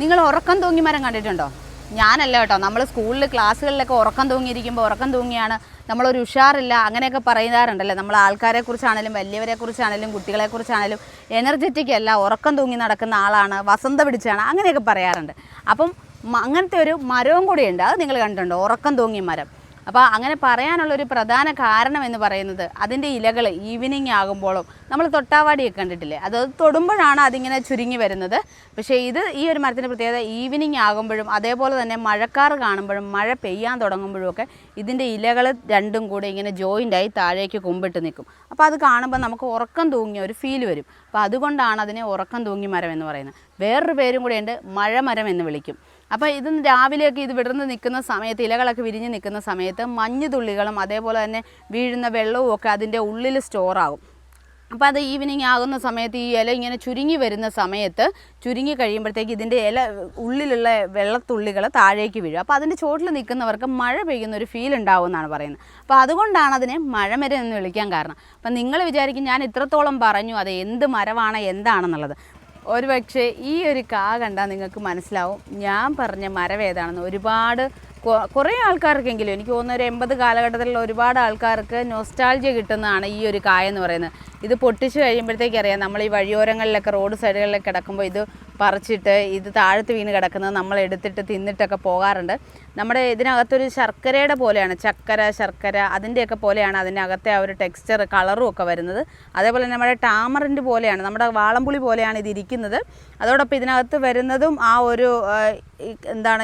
നിങ്ങൾ ഉറക്കം തൂങ്ങി മരം കണ്ടിട്ടുണ്ടോ? ഞാനല്ല കേട്ടോ, നമ്മൾ സ്കൂളിൽ ക്ലാസ്സുകളിലൊക്കെ ഉറക്കം തൂങ്ങിയിരിക്കുമ്പോൾ ഉറക്കം തൂങ്ങിയാണ് നമ്മളൊരു ഉഷാറില്ല അങ്ങനെയൊക്കെ പറയാറുണ്ടല്ലേ. നമ്മൾ ആൾക്കാരെക്കുറിച്ചാണെങ്കിലും വലിയവരെക്കുറിച്ചാണെങ്കിലും കുട്ടികളെക്കുറിച്ചാണെങ്കിലും എനർജറ്റിക് അല്ല, ഉറക്കം തൂങ്ങി നടക്കുന്ന ആളാണ്, വസന്ത പിടിച്ചാണ്, അങ്ങനെയൊക്കെ പറയാറുണ്ട്. അപ്പം അങ്ങനത്തെ ഒരു മരവും കൂടിയുണ്ട്, അത് നിങ്ങൾ കണ്ടിട്ടുണ്ടോ? ഉറക്കം തൂങ്ങിയ മരം. അപ്പോൾ അങ്ങനെ പറയാനുള്ളൊരു പ്രധാന കാരണം എന്ന് പറയുന്നത് അതിൻ്റെ ഇലകൾ ഈവനിങ് ആകുമ്പോഴും നമ്മൾ തൊട്ടാവാടിയൊക്കെ കണ്ടിട്ടില്ലേ, അത് തൊടുമ്പോഴാണ് അതിങ്ങനെ ചുരുങ്ങി വരുന്നത്. പക്ഷേ ഈ ഒരു മരത്തിൻ്റെ പ്രത്യേകത ഈവനിങ് ആകുമ്പോഴും അതേപോലെ തന്നെ മഴക്കാറ് കാണുമ്പോഴും മഴ പെയ്യാൻ തുടങ്ങുമ്പോഴും ഒക്കെ ഇതിൻ്റെ ഇലകൾ രണ്ടും കൂടെ ഇങ്ങനെ ജോയിൻ്റായി താഴേക്ക് കുമ്പിട്ട് നിൽക്കും. അപ്പോൾ അത് കാണുമ്പോൾ നമുക്ക് ഉറക്കം തൂങ്ങിയ ഒരു ഫീൽ വരും. അപ്പോൾ അതുകൊണ്ടാണ് അതിനെ ഉറക്കം തൂങ്ങി മരം എന്ന് പറയുന്നത്. വേറൊരു പേരും കൂടെയുണ്ട്, മഴമരം എന്ന് വിളിക്കും. അപ്പോൾ ഇത് രാവിലെയൊക്കെ ഇത് വിടർന്ന് നിൽക്കുന്ന സമയത്ത്, ഇലകളൊക്കെ വിരിഞ്ഞ് നിൽക്കുന്ന സമയത്ത് മഞ്ഞുതുള്ളികളും അതേപോലെ തന്നെ വീഴുന്ന വെള്ളവും ഒക്കെ അതിൻ്റെ ഉള്ളിൽ സ്റ്റോറാകും. അപ്പോൾ അത് ഈവനിങ് ആകുന്ന സമയത്ത് ഈ ഇല ഇങ്ങനെ ചുരുങ്ങി വരുന്ന സമയത്ത്, ചുരുങ്ങി കഴിയുമ്പോഴത്തേക്ക് ഇതിൻ്റെ ഇല ഉള്ളിലുള്ള വെള്ളത്തുള്ളികൾ താഴേക്ക് വീഴും. അപ്പോൾ അതിൻ്റെ ചോട്ടിൽ നിൽക്കുന്നവർക്ക് മഴ പെയ്യുന്ന ഒരു ഫീൽ ഉണ്ടാവും എന്നാണ് പറയുന്നത്. അപ്പോൾ അതുകൊണ്ടാണ് അതിനെ മഴമരം എന്ന് വിളിക്കാൻ കാരണം. അപ്പം നിങ്ങൾ വിചാരിക്കും ഞാൻ ഇത്രത്തോളം പറഞ്ഞു അത് എന്ത് മരമാണ് എന്താണെന്നുള്ളത്. ഒരു പക്ഷേ ഈ ഒരു കാ കണ്ടാൽ നിങ്ങൾക്ക് മനസ്സിലാവും ഞാൻ പറഞ്ഞ മരം ഏതാണെന്ന്. ഒരുപാട് കുറേ ആൾക്കാർക്കെങ്കിലും എനിക്ക് തോന്നുന്ന ഒരു 80 കാലഘട്ടത്തിലുള്ള ഒരുപാട് ആൾക്കാർക്ക് നൊസ്റ്റാൾജിയ കിട്ടുന്നതാണ് ഈ ഒരു കായ എന്ന് പറയുന്നത്. ഇത് പൊട്ടിച്ച് കഴിയുമ്പോഴത്തേക്ക് അറിയാം, നമ്മൾ ഈ വഴിയോരങ്ങളിലൊക്കെ റോഡ് സൈഡുകളിലൊക്കെ കിടക്കുമ്പോൾ ഇത് പറിച്ചിട്ട് ഇത് താഴത്ത് വീണ് കിടക്കുന്നത് നമ്മൾ എടുത്തിട്ട് തിന്നിട്ടൊക്കെ പോകാറുണ്ട്. നമ്മുടെ ഇതിനകത്തൊരു ശർക്കരയുടെ പോലെയാണ്, ശർക്കര അതിൻ്റെയൊക്കെ പോലെയാണ് അതിനകത്തെ ആ ഒരു ടെക്സ്ചർ കളറും ഒക്കെ വരുന്നത്. അതേപോലെ നമ്മുടെ ടാമറിൻ്റെ പോലെയാണ്, നമ്മുടെ വാളംപുളി പോലെയാണ് ഇതിരിക്കുന്നത്. അതോടൊപ്പം ഇതിനകത്ത് വരുന്നതും ആ ഒരു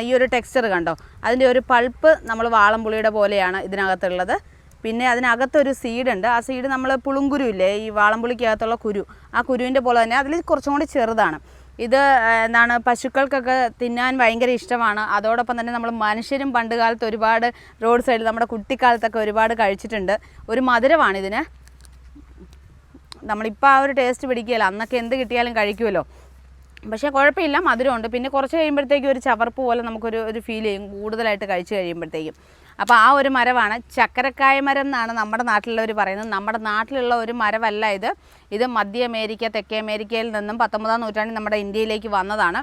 ഈ ഒരു ടെക്സ്ചർ കണ്ടോ, അതിൻ്റെ ഒരു പൾപ്പ് നമ്മൾ വാളംപുളിയുടെ പോലെയാണ് ഇതിനകത്തുള്ളത്. പിന്നെ അതിനകത്തൊരു സീഡുണ്ട്, ആ സീഡ് നമ്മൾ പുളുങ്കുരു ഇല്ലേ, ഈ വാളംപുളിക്കകത്തുള്ള കുരു, ആ കുരുവിൻ്റെ പോലെ തന്നെ അതിൽ കുറച്ചും കൂടി ചെറുതാണ്. ഇത് പശുക്കൾക്കൊക്കെ തിന്നാൻ ഭയങ്കര ഇഷ്ടമാണ്. അതോടൊപ്പം തന്നെ നമ്മൾ മനുഷ്യരും പണ്ട് കാലത്ത് ഒരുപാട് റോഡ് സൈഡിൽ നമ്മുടെ കുട്ടിക്കാലത്തൊക്കെ ഒരുപാട് കഴിച്ചിട്ടുണ്ട്. ഒരു മധുരമാണ് ഇതിന്. നമ്മളിപ്പോൾ ആ ഒരു ടേസ്റ്റ് പിടിക്കുകയില്ല, അന്നൊക്കെ എന്ത് കിട്ടിയാലും കഴിക്കുമല്ലോ. പക്ഷേ കുഴപ്പമില്ല, മധുരമുണ്ട്. പിന്നെ കുറച്ച് കഴിയുമ്പോഴത്തേക്കും ഒരു ചവർപ്പ് പോലെ നമുക്കൊരു ഫീൽ ചെയ്യും കൂടുതലായിട്ട് കഴിച്ച് കഴിയുമ്പോഴത്തേക്കും. അപ്പോൾ ആ ഒരു മരമാണ് ചക്കരക്കായ മരം എന്നാണ് നമ്മുടെ നാട്ടിലുള്ളവർ പറയുന്നത്. നമ്മുടെ നാട്ടിലുള്ള ഒരു മരമല്ല ഇത് മധ്യ അമേരിക്ക, തെക്കേ അമേരിക്കയിൽ നിന്നും 19-ാം നൂറ്റാണ്ടിൽ നമ്മുടെ ഇന്ത്യയിലേക്ക് വന്നതാണ്.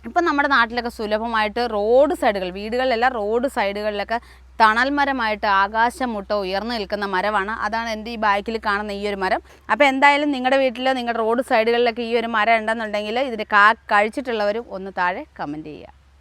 ഇപ്പം നമ്മുടെ നാട്ടിലൊക്കെ സുലഭമായിട്ട് റോഡ് സൈഡുകൾ, വീടുകളിലല്ല റോഡ് സൈഡുകളിലൊക്കെ തണൽ മരമായിട്ട് ആകാശം മുട്ട ഉയർന്നു നിൽക്കുന്ന മരമാണ്. അതാണ് എൻ്റെ ഈ ബാക്കിൽ കാണുന്ന ഈ ഒരു മരം. അപ്പോൾ എന്തായാലും നിങ്ങളുടെ വീട്ടിൽ, നിങ്ങളുടെ റോഡ് സൈഡുകളിലൊക്കെ ഈ ഒരു മരം ഉണ്ടെന്നുണ്ടെങ്കിൽ ഇതിൻ്റെ കഴിച്ചിട്ടുള്ളവരും ഒന്ന് താഴെ കമൻറ്റ് ചെയ്യുക.